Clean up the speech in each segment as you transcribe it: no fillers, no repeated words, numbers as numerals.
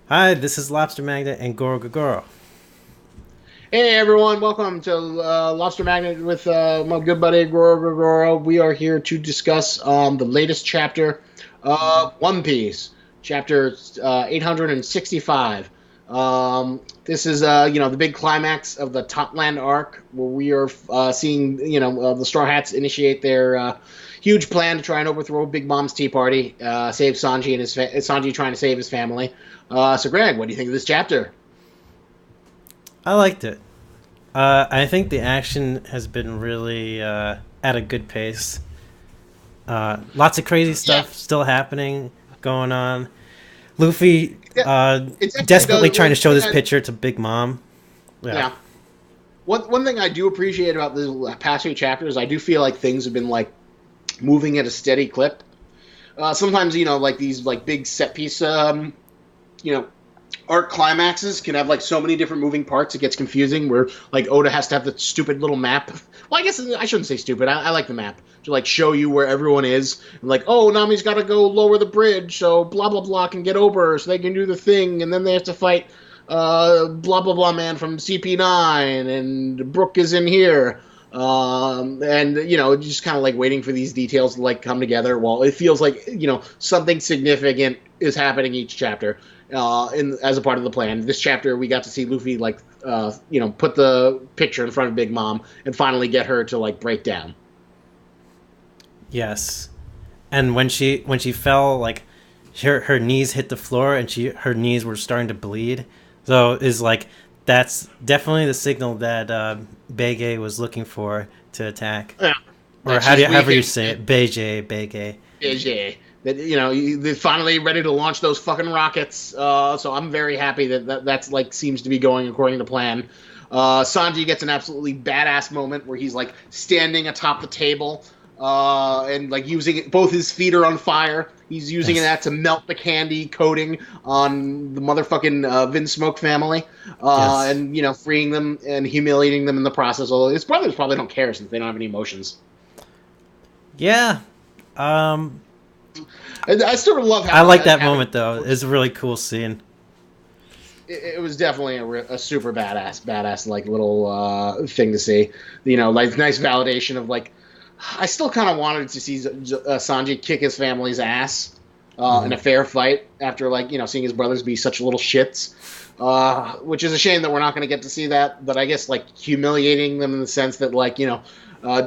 Hi, this is Lobster Magnet and Gorogregoro. Hey everyone, welcome to Lobster Magnet with my good buddy Gorogregoro. We are here to discuss the latest chapter of One Piece, chapter 865. This is the big climax of the Topland arc, where we are seeing the Straw Hats initiate their huge plan to try and overthrow Big Mom's Tea Party, save Sanji and Sanji trying to save his family. So Greg, what do you think of this chapter? I liked it. I think the action has been really at a good pace. Lots of crazy Yeah, stuff still happening, going on. Luffy yeah, it definitely desperately does. trying to One show thing this I picture to Big Mom. Yeah. Yeah. One thing I do appreciate about the past few chapters, I do feel like things have been like moving at a steady clip. Sometimes like these like big set piece you know arc climaxes can have like so many different moving parts it gets confusing. Where like Oda has to have the stupid little map. Well, I guess I shouldn't say stupid. I like the map to like show you where everyone is. And like, oh, Nami's got to go lower the bridge so blah blah blah can get over so they can do the thing, and then they have to fight blah blah blah man from CP9, and Brook is in here. And just kind of like waiting for these details to like come together. Well, it feels like something significant is happening each chapter. As a part of the plan, this chapter we got to see Luffy like put the picture in front of Big Mom and finally get her to like break down. Yes. And when she fell, like her knees hit the floor and her knees were starting to bleed. So is like that's definitely the signal that Bege was looking for to attack. Yeah, Or that she's however weak you and say it, Bege. yeah, that they're finally ready to launch those fucking rockets. So I'm very happy that's like seems to be going according to plan. Sanji gets an absolutely badass moment where he's like standing atop the table, and like using it, both his feet are on fire. He's using Yes. that to melt the candy coating on the motherfucking Vin Smoke family, Yes. and freeing them and humiliating them in the process. Although his brothers probably don't care since they don't have any emotions. Yeah. Um, I sort of love I how like that having moment though. It's a really cool scene. it was definitely a super badass like little thing to see. Like nice validation of like I still kind of wanted to see Sanji kick his family's ass in Hmm. a fair fight after like seeing his brothers be such little shits. Which is a shame that we're not going to get to see that. But I guess like humiliating them in the sense that like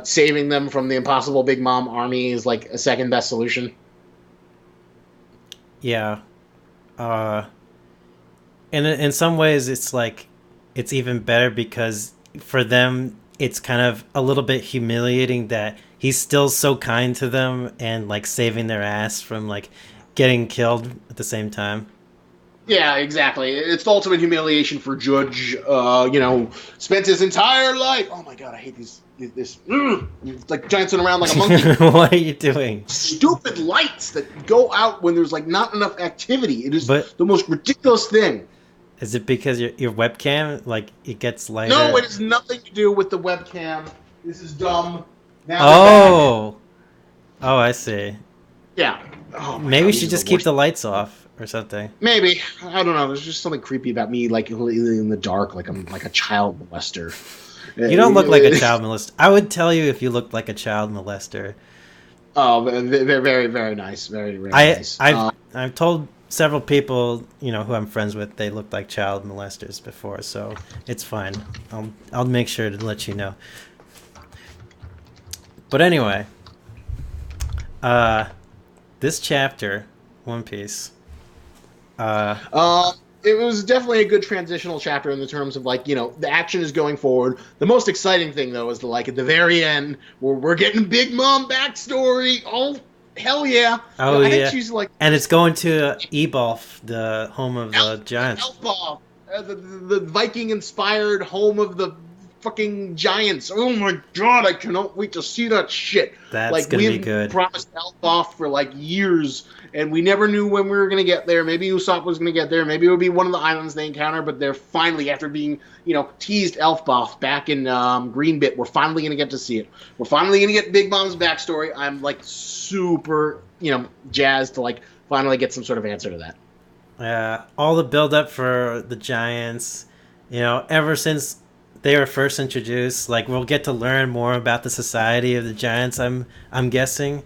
saving them from the impossible Big Mom army is like a second best solution. Yeah. Uh, and in some ways, it's like it's even better because for them, it's kind of a little bit humiliating that he's still so kind to them and like saving their ass from like getting killed at the same time. Yeah, exactly. It's the ultimate humiliation for Judge. Spent his entire life. Oh my god, I hate these. This it's like dancing around like a monkey. What are you doing? Stupid lights that go out when there's like not enough activity. It is But the most ridiculous thing. is it because your webcam like it gets No, lighter? it has nothing to do with the webcam. This is dumb. Now we're back. Oh, oh, I see. Yeah. Oh my Maybe we god, these should are the just keep worst. the lights off or something. Maybe I don't know. There's just something creepy about me, like in the dark, like I'm like a child molester. You don't look like a child molester. I would tell you if you looked like a child molester. Oh, very, very, very nice. Very, very I nice. I've told several people who I'm friends with they look like child molesters before, so it's fine. I'll make sure to let you know. But anyway, uh, this chapter, One Piece. Uh, Uh, it was definitely a good transitional chapter in the terms of like the action is going forward. The most exciting thing though is the like at the very end where we're getting Big Mom backstory. Oh hell yeah! oh I think yeah, she's like and it's going to Ebolf, the home of the Elf, giants. Elfball, the Viking inspired home of the fucking giants. Oh my god, I cannot wait to see that shit. That's Like gonna be we've good. promised Elfball for like years, and we never knew when we were gonna get there. Maybe Usopp was gonna get there. Maybe it would be one of the islands they encounter. But they're finally, after being teased Elfball back in Greenbit, we're finally gonna get to see it. We're finally gonna get Big Mom's backstory. I'm like super jazzed to like finally get some sort of answer to that. All the build up for the Giants, ever since they were first introduced, like we'll get to learn more about the society of the Giants. I'm guessing.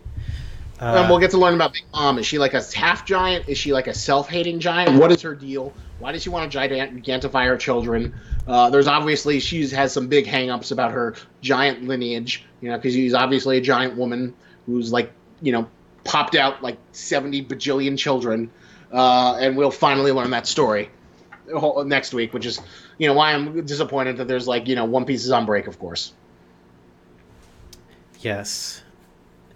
And Uh, we'll get to learn about Big Mom. Is she like a half giant? Is she like a self-hating giant? What is her deal? Why does she want to gigantify her children? There's obviously she has some big hang-ups about her giant lineage, because she's obviously a giant woman who's like, popped out like 70 bajillion children, and we'll finally learn that story next week, which is, why I'm disappointed that there's like, One Piece is on break, of course. yes.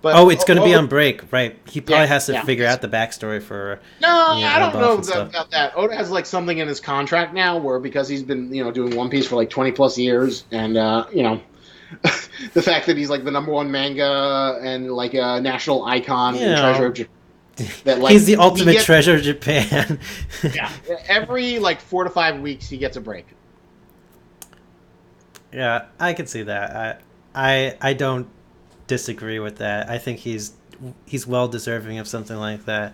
But Oh, it's going to be on break, right? He probably yeah, has to yeah. figure out the backstory for No, I don't Olaf know and stuff. about that. Oda has like something in his contract now where because he's been doing One Piece for like 20 plus years, and the fact that he's like the number one manga and like a national icon You and treasure know, of Japan, that like he's the he ultimate gets treasure of Japan. yeah every like 4 to 5 weeks he gets a break. Yeah, I can see that. I don't disagree with that. I think he's well deserving of something like that.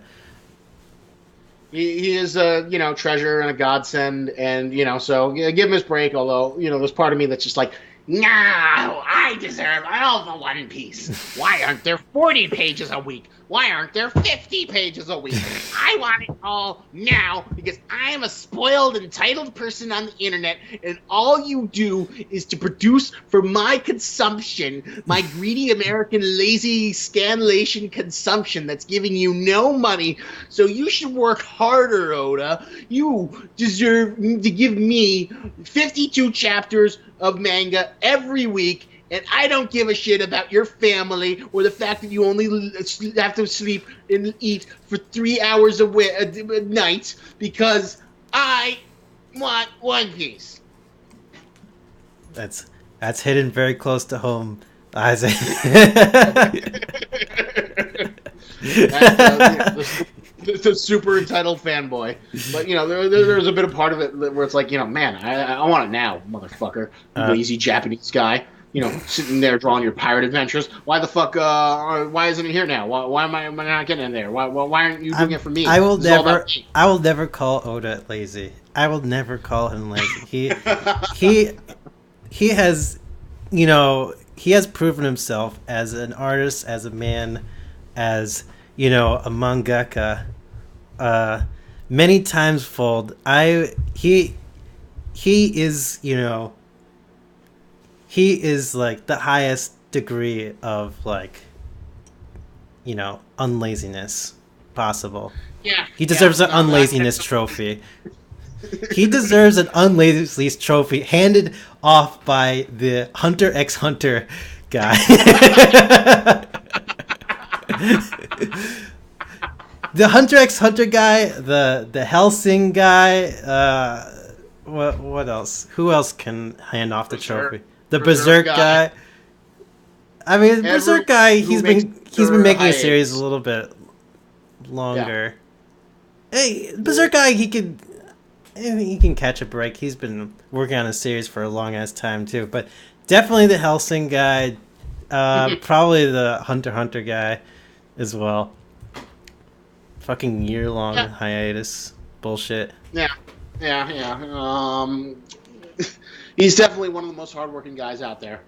He is a treasure and a godsend, and so yeah, give him his break. Although there's part of me that's just like, no, I deserve all the One Piece. Why aren't there 40 pages a week? Why aren't there 50 pages a week? I want it all now because I am a spoiled, entitled person on the internet, and all you do is to produce for my consumption, my greedy American lazy scanlation consumption that's giving you no money. So you should work harder, Oda. You deserve to give me 52 chapters of manga every week, and I don't give a shit about your family or the fact that you only have to sleep and eat for 3 hours a night because I want One Piece. That's hidden very close to home, Isaac. That's the super entitled fanboy. But there's a bit of part of it where it's like, man, I want it now, motherfucker. You uh, lazy Japanese guy. Sitting there drawing your pirate adventures. Why the fuck? Why isn't it here now? Why am I not getting in there? Why aren't you doing it for me? I will This is all never. about me. I will never call Oda lazy. I will never call him lazy. He he has, he has proven himself as an artist, as a man, as a mangaka, many times fold. He is he is like the highest degree of like unlaziness possible. Yeah, He yeah. deserves an No, that unlaziness trophy. He deserves an unlaziness trophy handed off by the Hunter x Hunter guy. The Hunter x Hunter guy, the Helsing guy. What else? Who else can hand off the Berserk, trophy? The Berserk Berserk guy. guy. I mean, Everyone Berserk guy. who He's makes been making a series a hiatus. little bit Yeah. longer. Hey, Berserk guy. He can catch a break. He's been working on a series for a long ass time too. But definitely the Helsing guy. Probably the Hunter x Hunter guy as well. Fucking year long Yeah. hiatus bullshit. Yeah. Yeah. Yeah. He's definitely one of the most hardworking guys out there,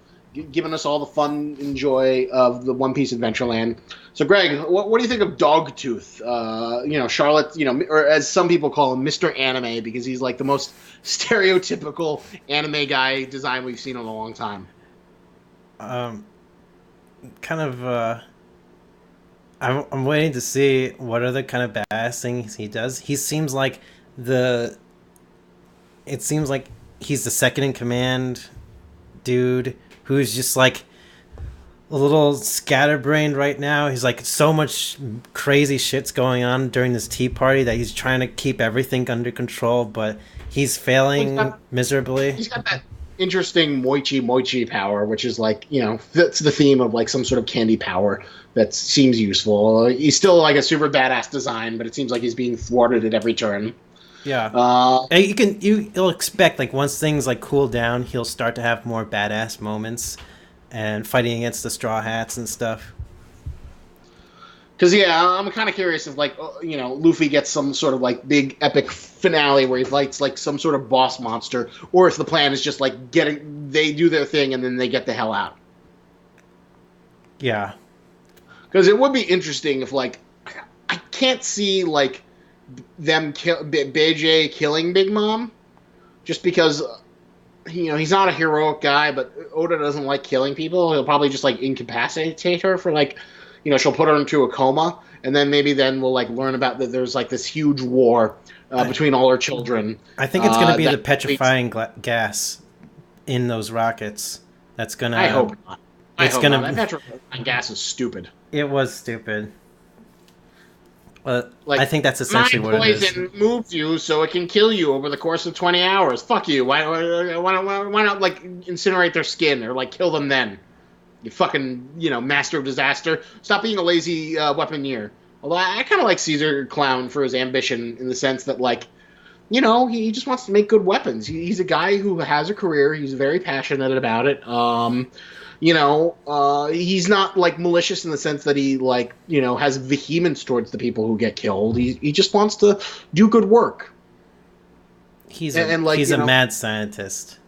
giving us all the fun and joy of the One Piece Adventureland. So, Greg, what do you think of Dogtooth? Charlotte, or as some people call him, Mr. Anime, because he's like the most stereotypical anime guy design we've seen in a long time. Um, kind of. I'm waiting to see what other kind of badass things he does. He seems like the. It seems like he's the second in command dude who's just like a little scatterbrained right now. He's like so much crazy shit's going on during this tea party that he's trying to keep everything under control, but he's failing miserably. He's got that interesting moichi power, which is like, fits the theme of like some sort of candy power that seems useful. He's still like a super badass design, but it seems like he's being thwarted at every turn. Yeah. Uh, And you'll expect like once things like cool down, he'll start to have more badass moments and fighting against the straw hats and stuff. Because yeah, I'm kind of curious if like Luffy gets some sort of like big epic finale where he fights like some sort of boss monster, or if the plan is just like they do their thing and then they get the hell out. Yeah, Because it would be interesting if like I can't see like them BJ killing Big Mom just because he's not a heroic guy, but Oda doesn't like killing people. He'll probably just like incapacitate her for like, she'll put her into a coma, and then we'll like learn about that. There's like this huge war I between all her children. I think it's gonna be the That leads, petrifying gas in those rockets. That's I gonna. hope not. I It's hope not. That gonna. petrifying gas is stupid. It was stupid. I Like think that's essentially mind what it is. poison moves you so it can kill you over the course of 20 hours. Fuck you. Why not like incinerate their skin or like kill them then? You fucking, master of disaster. Stop being a lazy weaponeer. Although I kind of like Caesar Clown for his ambition in the sense that, like, he just wants to make good weapons. He's a guy who has a career. He's very passionate about it. He's not, like, malicious in the sense that he, like, has vehemence towards the people who get killed. He just wants to do good work. He's a mad scientist.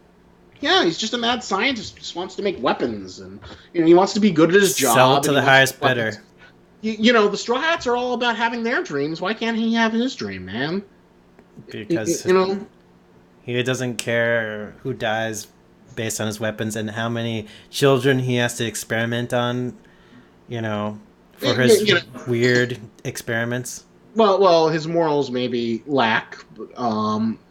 Yeah, he's just a mad scientist. He just wants to make weapons, and he wants to be good at his job. Sell to the highest bidder. The Straw Hats are all about having their dreams. Why can't he have his dream, man? Because he doesn't care who dies based on his weapons and how many children he has to experiment on. For his weird experiments. Well, his morals maybe lack, but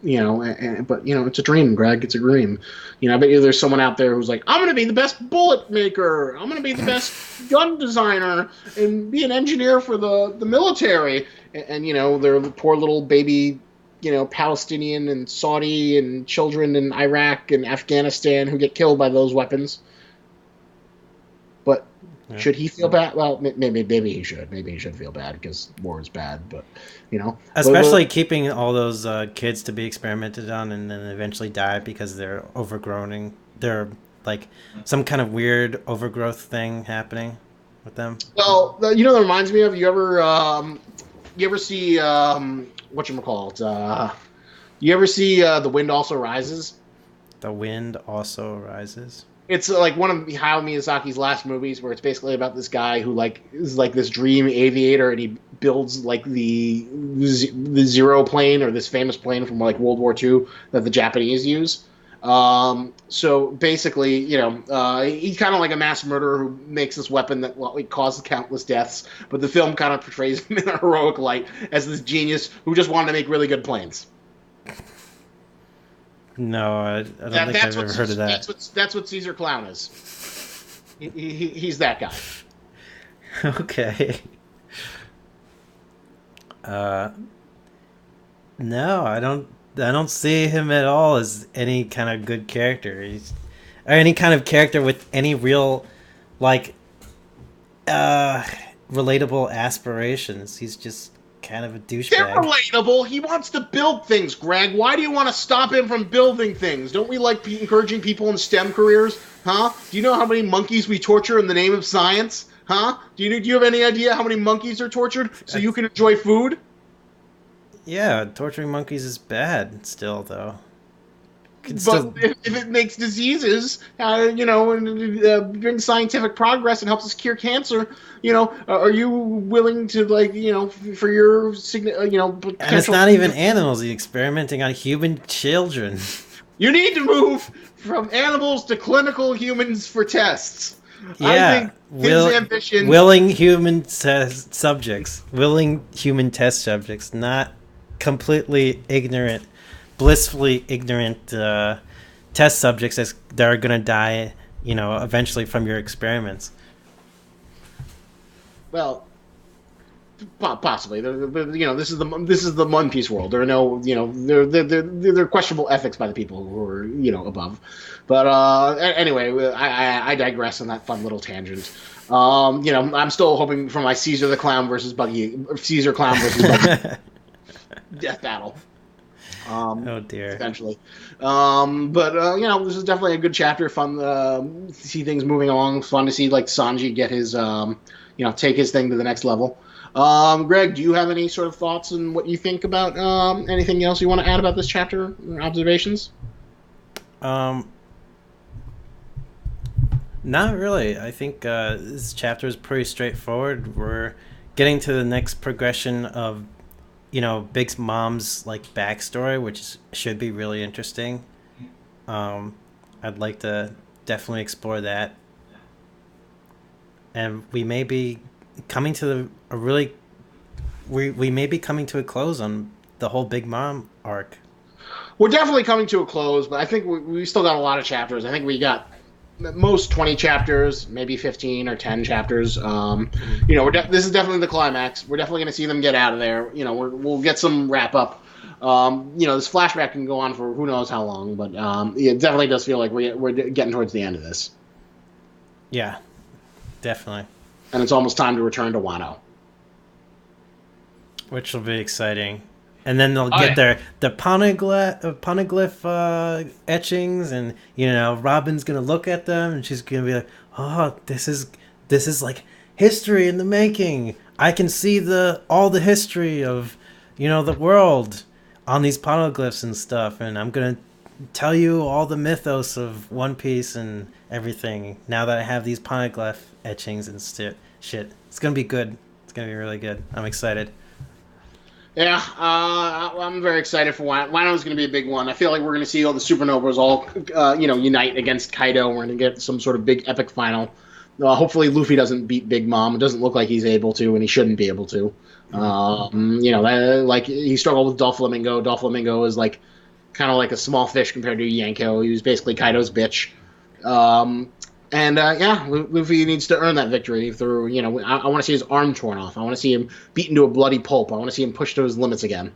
it's a dream, Greg. It's a dream. I bet you there's someone out there who's like, I'm going to be the best bullet maker. I'm going to be the best gun designer and be an engineer for the military. And they're the poor little baby, Palestinian and Saudi and children in Iraq and Afghanistan who get killed by those weapons. But should he feel bad? Well, maybe he should. Maybe he should feel bad because war is bad. But especially keeping all those kids to be experimented on and then eventually die because they're overgrowing. They're like some kind of weird overgrowth thing happening with them. Well, that reminds me of you ever see whatchamacallit? You ever see The Wind Also Rises? The Wind Also Rises. It's like one of Hayao Miyazaki's last movies where it's basically about this guy who like is like this dream aviator and he builds like the Zero plane or this famous plane from like World War II that the Japanese use. So basically, he's kind of like a mass murderer who makes this weapon that causes countless deaths. But the film kind of portrays him in a heroic light as this genius who just wanted to make really good planes. No, I don't think I've ever heard of that. That's what Caesar Clown is. He's that guy. Okay. No, I don't see him at all as any kind of good character. Or any kind of character with any real, like, relatable aspirations. He's just kind of a douchebag. They're relatable. He wants to build things, Greg. Why do you want to stop him from building things? Don't we like encouraging people in STEM careers? Huh? Do you know how many monkeys we torture in the name of science? Huh? Do you have any idea how many monkeys are tortured so you can enjoy food? Yeah, torturing monkeys is bad still, though. If it makes diseases, and brings scientific progress and helps us cure cancer, are you willing to for your potential? And it's not even animals. He's experimenting on human children. You need to move from animals to clinical humans for tests. Yeah, I think his ambition, willing human subjects, not completely ignorant. Blissfully ignorant test subjects that are going to die, eventually from your experiments. Well, possibly. This is the One Piece world. There are no, there are questionable ethics by the people who are, above. But anyway, I digress on that fun little tangent. I'm still hoping for my Caesar Clown versus Buggy death battle. Oh dear. Essentially. But this is definitely a good chapter. Fun to see things moving along. Fun to see like Sanji get his take his thing to the next level. Greg, do you have any sort of thoughts on what you think about anything else you want to add about this chapter or observations? Um, Not really. I think this chapter is pretty straightforward. We're getting to the next progression of, Big Mom's like backstory, which should be really interesting. Um, I'd like to definitely explore that, and we may be coming to a really we may be coming to a close on the whole Big Mom arc. We're definitely coming to a close, but I think we still got a lot of chapters. I think we got most 20 chapters, maybe 15 or 10 chapters. Mhm. This is definitely the climax. We're definitely going to see them get out of there. We'll get some wrap up. This flashback can go on for who knows how long, but it definitely does feel like we're getting towards the end of this, Yeah, definitely, and it's almost time to return to Wano. which will be exciting. And then they'll Oh get yeah. their poneglyph etchings, and Robin's gonna look at them, and she's gonna be like, "Oh, this is like history in the making. I can see the all the history of the world on these poneglyphs and stuff, and I'm gonna tell you all the mythos of One Piece and everything. Now that I have these poneglyph etchings and shit, it's gonna be good. It's gonna be really good. I'm excited." Yeah, I'm very excited for Wano. Wano's going to be a big one. I feel like we're going to see all the supernovas all, unite against Kaido. We're going to get some sort of big epic final. Hopefully, Luffy doesn't beat Big Mom. It doesn't look like he's able to, and he shouldn't be able to. Like he struggled with Doflamingo. Doflamingo is like kind of like a small fish compared to Yanko. He was basically Kaido's bitch. Um, Luffy needs to earn that victory through, I want to see his arm torn off. I want to see him beaten to a bloody pulp. I want to see him pushed to his limits again.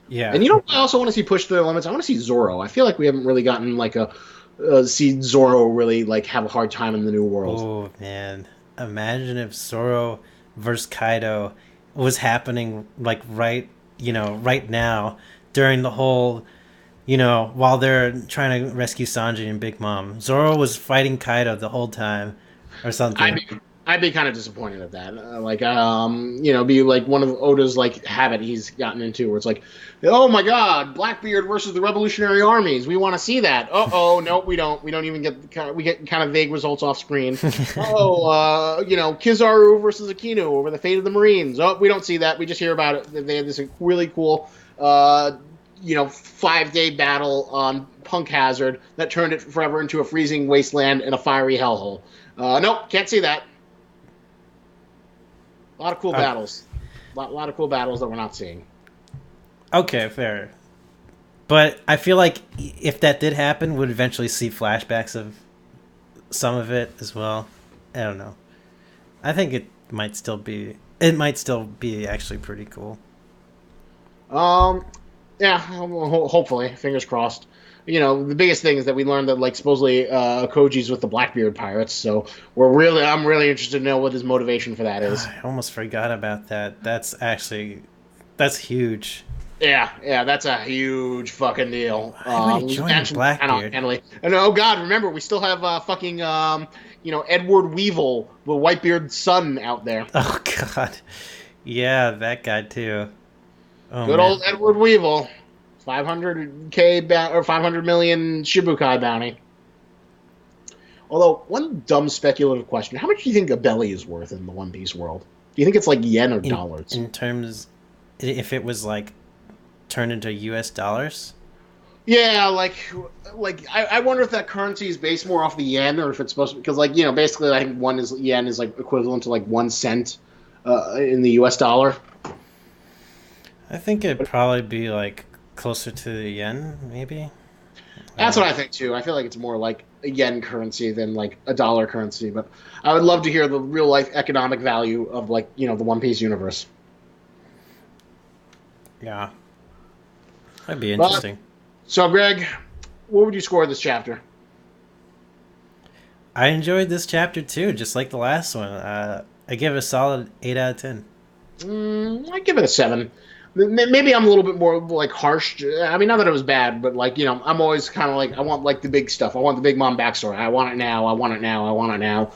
Yeah. And I also want to see pushed to their limits. I want to see Zoro. I feel like we haven't really gotten like see Zoro really like have a hard time in the new world. Oh man, imagine if Zoro versus Kaido was happening like right now during the whole, while they're trying to rescue Sanji and Big Mom. Zoro was fighting Kaido the whole time, or I'd something. be, I'd be kind of disappointed at that. Be like one of Oda's like habit he's gotten into, where it's like, oh my God, Blackbeard versus the Revolutionary Armies. We want to see that. Nope, we don't. We don't even we get kind of vague results off screen. Kizaru versus Akinu over the fate of the Marines. Oh, we don't see that. We just hear about it. They had this really cool, 5-day battle on Punk Hazard that turned it forever into a freezing wasteland and a fiery hellhole. Nope, can't see that. A lot of cool battles. A lot of cool battles that we're not seeing. Okay, fair. But I feel like if that did happen, we'd eventually see flashbacks of some of it as well. I don't know. I think it might still be. It might still be actually pretty cool. Yeah, hopefully, fingers crossed. The biggest thing is that we learned that like supposedly Koji's with the Blackbeard pirates, so I'm really interested to know what his motivation for that is. I almost forgot about that. That's huge. Yeah, that's a huge fucking deal. Why would he join Blackbeard? And oh God, remember we still have fucking Edward Weevil, the Whitebeard's son, out there. Oh God, yeah, that guy too. Oh Good man. old Edward Weevil, 500K or 500 million Shibukai bounty. Although one dumb speculative question: how much do you think a belly is worth in the One Piece world? Do you think it's like yen or dollars? In terms, if it was like turned into U.S. dollars. Yeah, I wonder if that currency is based more off the yen, or if it's supposed to, because basically I think yen is like equivalent to like 1 cent in the U.S. dollar. I think it'd probably be like closer to the yen, maybe. That's what I think too. I feel like it's more like a yen currency than like a dollar currency. But I would love to hear the real life economic value of the One Piece universe. Yeah, that'd be interesting. So, Greg, what would you score this chapter? I enjoyed this chapter too, just like the last one. I give it a solid 8 out of 10. I give it a 7. Maybe I'm a little bit more like harsh. I mean, not that it was bad, but I'm always kind of like I want like the big stuff. I want the Big Mom backstory. I want it now. I want it now. I want it now.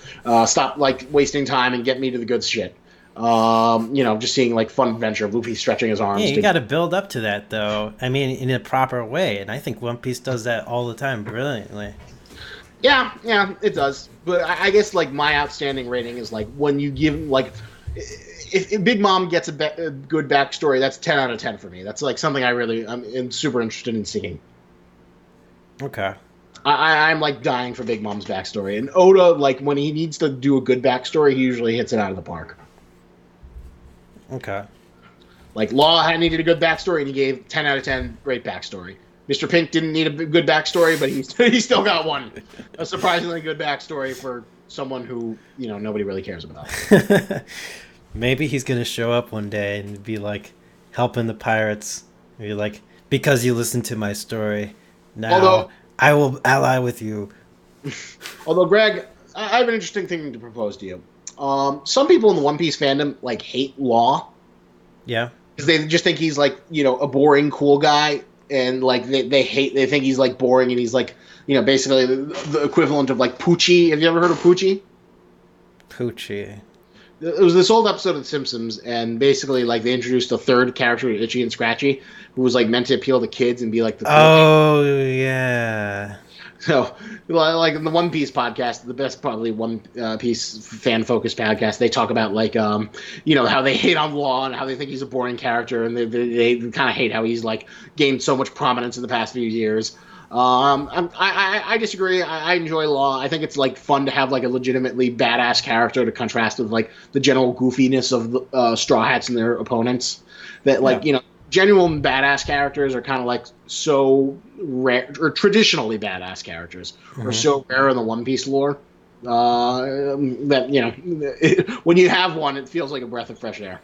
Stop like wasting time and get me to the good shit. Just seeing like fun adventure of Luffy stretching his Yeah, arms you to. got to build up to that though. I mean, in a proper way, and I think One Piece does that all the time brilliantly. Yeah, yeah, it does. But I guess like my outstanding rating is like when you give like if Big Mom gets a good backstory, that's 10 out of 10 for me. That's like something I'm super interested in seeing. Okay. I'm like dying for Big Mom's backstory, and Oda like when he needs to do a good backstory, he usually hits it out of the park. Okay. Like Law had needed a good backstory, and he gave 10 out of 10 great backstory. Mr. Pink didn't need a good backstory, but he still got one. A surprisingly good backstory for someone who nobody really cares about. Maybe he's gonna show up one day and be like helping the pirates. Be like, because you listened to my story, now Although, I will ally with you. Greg, I have an interesting thing to propose to you. Some people in the One Piece fandom like hate Law Yeah. because they just think he's like a boring cool guy, and like they think he's like boring, and he's like basically the equivalent of like Poochie. Have you ever heard of Poochie? Poochie. It was this old episode of The Simpsons, and basically like they introduced a third character, Itchy and Scratchy, who was like meant to appeal to kids and be like the cool kid. Oh yeah. So, like in the One Piece podcast, the best probably One Piece fan focused podcast, they talk about like how they hate on Law and how they think he's a boring character, and they kind of hate how he's like gained so much prominence in the past few years. I disagree. I enjoy Law. I think it's like fun to have like a legitimately badass character to contrast with like the general goofiness of the Straw Hats and their opponents. That like Yeah. genuine badass characters are kind of like so rare, or traditionally badass characters are Mhm. so rare in the One Piece lore that when you have one, it feels like a breath of fresh air.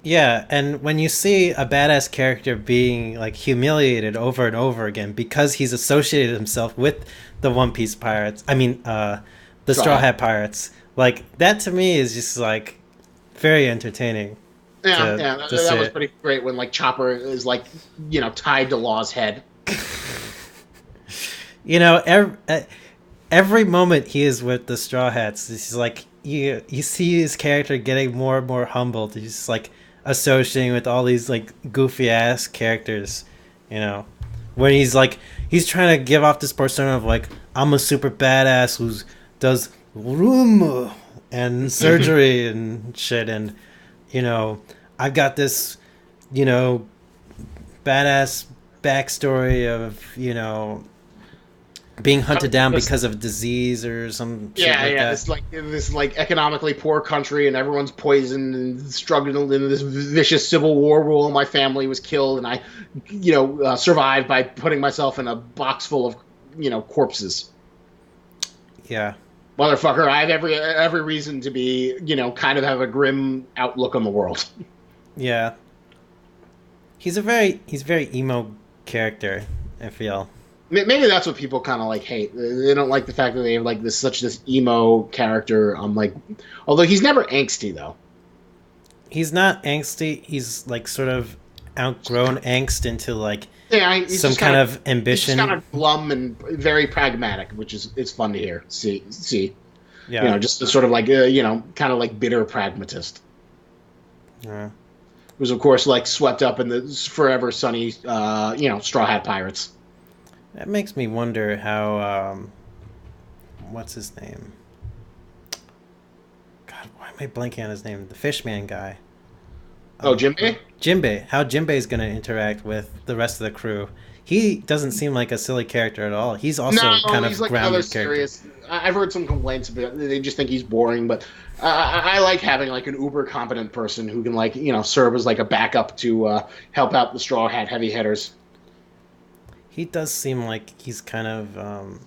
Yeah, and when you see a badass character being like humiliated over and over again because he's associated himself with the One Piece pirates, the Straw Straw Hat. Hat pirates, like that to me is just like very entertaining Yeah, to yeah, to that was see. pretty great when like Chopper is like tied to Law's head. You know, every moment he is with the Straw Hats, he's like you see his character getting more and more humbled. He's just, like associating with all these like goofy ass characters, you know, when he's trying to give off this persona of like I'm a super badass who does room and surgery and shit, and I've got this you know badass backstory of being hunted down because of disease or some shit Yeah, like yeah. that. This economically poor country, and everyone's poisoned and struggling in this vicious civil war. Where all my family was killed, and I, survived by putting myself in a box full of, corpses. Yeah, Motherfucker, I have every reason to be, kind of have a grim outlook on the world. yeah. He's very emo character, I feel. Maybe that's what people kind of like hate. They don't like the fact that they have like this emo character. Although he's never angsty though. He's not angsty. He's like sort of outgrown angst into like Yeah, he's some just kind of he's just ambition. kind of glum and very pragmatic, which is it's fun to hear. See, Yeah. just a sort of like kind of like bitter pragmatist, Yeah. who's of course like swept up in the forever sunny, Straw Hat Pirates. That makes me wonder how what's his name? God, why am I blanking on his name? The Fishman guy. Oh, Jimbei? Jinbei. How Jinbei's going to interact with the rest of the crew. He doesn't seem like a silly character at all. He's also No, kind he's of like another grounded character. serious. I've heard some complaints about they just think he's boring, but I like having like an uber competent person who can like serve as like a backup to help out the Straw Hat heavy hitters. He does seem like he's kind of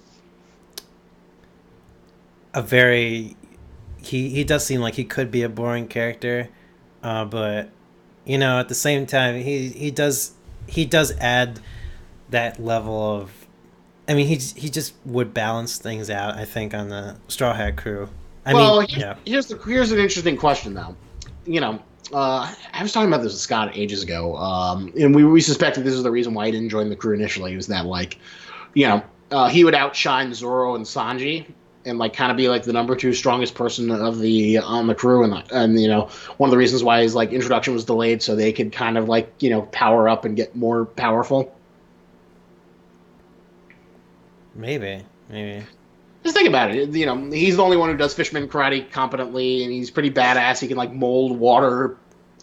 a very he does seem like he could be a boring character, but at the same time he does add that level of. I mean, he just would balance things out. I think on the Straw Hat crew. I Well, mean, yeah, here's an interesting question though. I was talking about this with Scott ages ago, and we suspected this is the reason why he didn't join the crew initially. Was that like, he would outshine Zoro and Sanji, and like kind of be like the number two strongest person of the on the crew, and one of the reasons why his like introduction was delayed so they could kind of like power up and get more powerful. Maybe, maybe. Just think about it. He's the only one who does fisherman karate competently, and he's pretty badass. He can like mold water,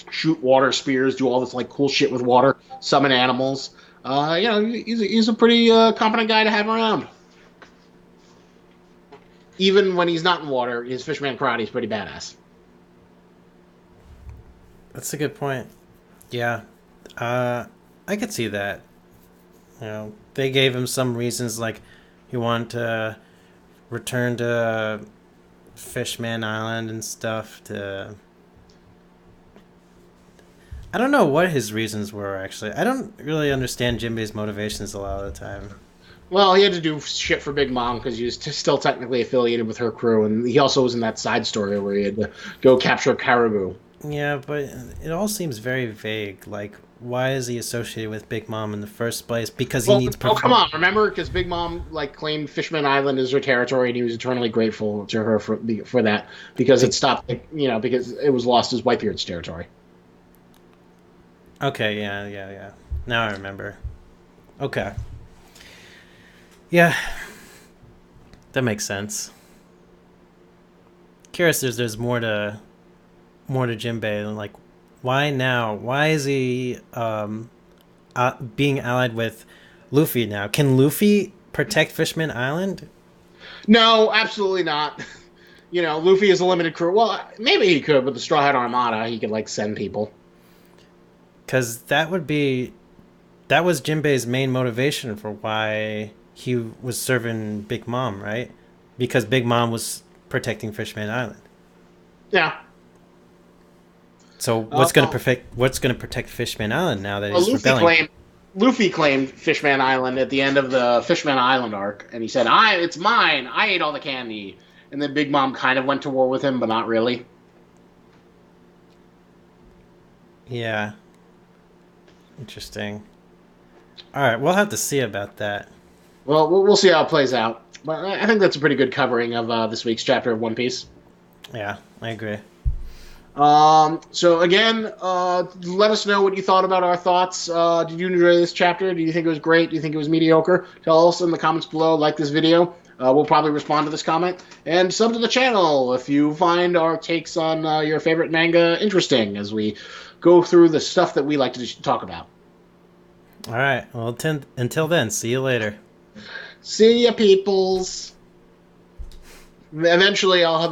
shoot water spears, do all this like cool shit with water, summon animals. He's a pretty competent guy to have around. Even when he's not in water, his fisherman karate is pretty badass. That's a good point. Yeah, I could see that. They gave him some reasons, like he wanted to return to Fishman Island and stuff. I don't know what his reasons were actually. I don't really understand Jinbei's motivations a lot of the time. Well, he had to do shit for Big Mom because he was still technically affiliated with her crew, and he also was in that side story where he had to go capture Caribou. Yeah, but it all seems very vague. Like, why is he associated with Big Mom in the first place? Because he Well, needs. oh come on, remember? Because Big Mom like claimed Fishman Island as her territory, and he was eternally grateful to her for that because it stopped, because it was lost as Whitebeard's territory. Okay, yeah, yeah, yeah. Now I remember. Okay. Yeah, that makes sense. Curious, there's more to Jinbei. Like, why now? Why is he being allied with Luffy now? Can Luffy protect Fishman Island? No, absolutely not. Luffy is a limited crew. Well, maybe he could with the Straw Hat Armada. He could like send people. Because that was Jinbei's main motivation for why he was serving Big Mom, right? Because Big Mom was protecting Fishman Island. Yeah. So what's gonna protect Fishman Island now that he's rebelling? Luffy claimed Fishman Island at the end of the Fishman Island arc, and he said, it's mine. I ate all the candy." And then Big Mom kind of went to war with him, but not really. Yeah. Interesting. All right, we'll have to see about that. Well, we'll see how it plays out. But I think that's a pretty good covering of this week's chapter of One Piece. Yeah, I agree. So again, let us know what you thought about our thoughts. Did you enjoy this chapter? Do you think it was great? Do you think it was mediocre? Tell us in the comments below. Like this video. We'll probably respond to this comment. And sub to the channel if you find our takes on your favorite manga interesting as we go through the stuff that we like to talk about. All right. Well, until then, see you later. See ya, peoples. Eventually, I'll have